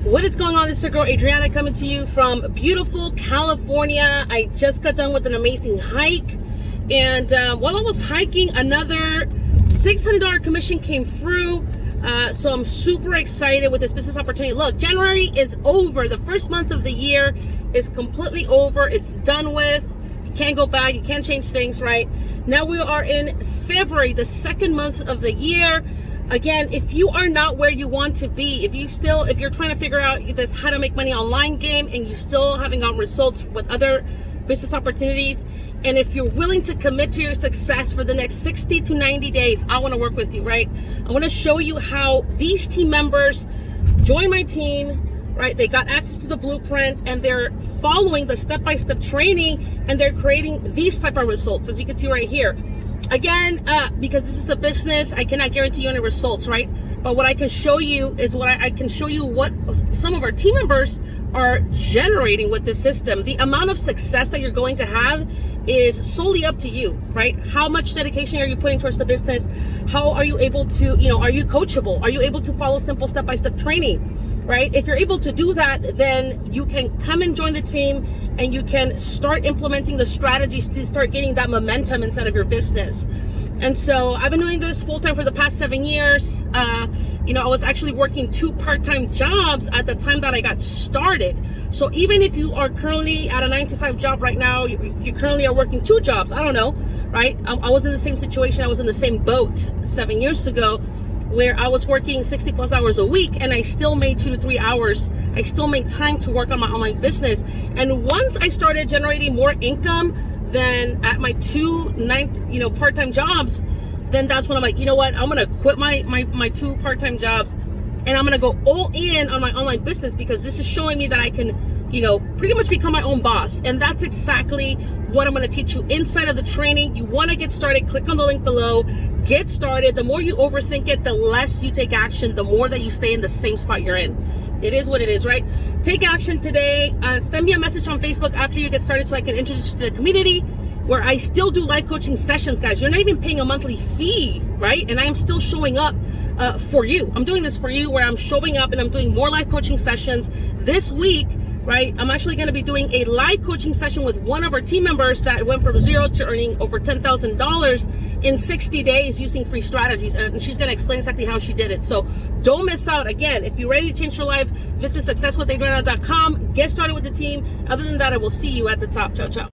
What is going on? This is your girl Adriana coming to you from beautiful California. I just got done with an amazing hike, and while I was hiking, another $600 commission came through. So I'm super excited with this business opportunity. Look, January is over. The first month of the year is completely over. It's done with. You can't go back. You can't change things, right? Now we are in February, the second month of the year. Again, if you are not where you want to be, if you're trying to figure out this how to make money online game and you still haven't gotten results with other business opportunities, and if you're willing to commit to your success for the next 60 to 90 days, I want to work with you, right? I want to show you how these team members join my team, right? They got access to the blueprint and they're following the step-by-step training and they're creating these type of results, as you can see right here. Again, because this is a business, I cannot guarantee you any results, right? But what I can show you is I can show you what some of our team members are generating with this system. The amount of success that you're going to have is solely up to you, right? How much dedication are you putting towards the business? How are you able to, are you coachable? Are you able to follow simple step-by-step training? Right? If you're able to do that, then you can come and join the team and you can start implementing the strategies to start getting that momentum inside of your business. And so I've been doing this full-time for the past 7 years. I was actually working 2 part-time jobs at the time that I got started. So even if you are currently at a 9-to-5 job right now, you currently are working 2 jobs, I don't know, right? I was in the same situation. I was in the same boat 7 years ago, where I was working 60 plus hours a week and I still made 2 to 3 hours. I still made time to work on my online business. And once I started generating more income than at my 2 part-time jobs, then that's when I'm like, you know what? I'm gonna quit my 2 part-time jobs and I'm gonna go all in on my online business, because this is showing me that I can, pretty much become my own boss. And that's exactly what I'm going to teach you inside of the training. You want to get started, click on the link below, get started. The more you overthink it, the less you take action, the more that you stay in the same spot you're in. It is what it is, right? Take action today. Send me a message on Facebook after you get started so I can introduce you to the community, where I still do live coaching sessions, guys. You're not even paying a monthly fee, right? And I am still showing up for you. I'm doing this for you, where I'm showing up and I'm doing more live coaching sessions this week. Right? I'm actually going to be doing a live coaching session with one of our team members that went from 0 to earning over $10,000 in 60 days using free strategies. And she's going to explain exactly how she did it. So don't miss out. Again, if you're ready to change your life, visit successwithadriana.com. Get started with the team. Other than that, I will see you at the top. Ciao, ciao.